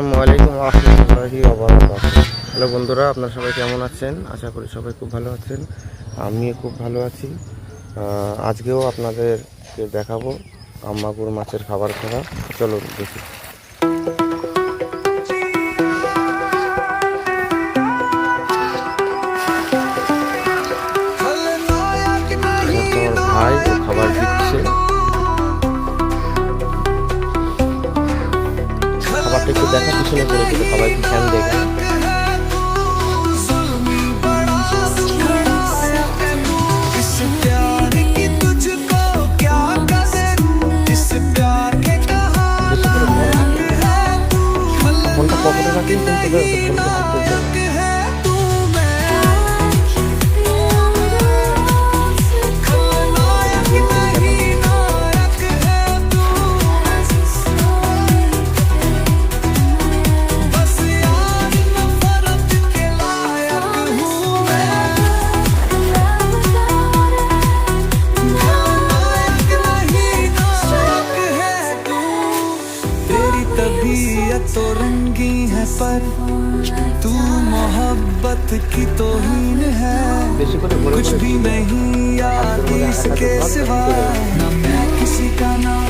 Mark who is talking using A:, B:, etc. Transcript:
A: আসসালামু আলাইকুম ওয়া রাহমাতুল্লাহি ওয়া বারাকাতুহু। হ্যালো বন্ধুরা, আপনারা সবাই কেমন আছেন? আশা করি সবাই খুব ভালো আছেন। আমিও খুব ভালো আছি। আজকেও আপনাদেরকে দেখাবো আম্মাগুর মাছের খাবার খাওয়া। চলুন দেখি। আমার ভাই ও খাবার দিচ্ছে। খাবারটা একটু দেখা পিছনে পড়েছিল, সবাই একটু ফ্যান দেখে। ফোনটা পকেটে রাখি কিন্তু
B: तो रंगी है पर तू मोहब्बत की तौहीन है। कुछ भी नहीं याद इसके सिवा, न मैं किसी का ना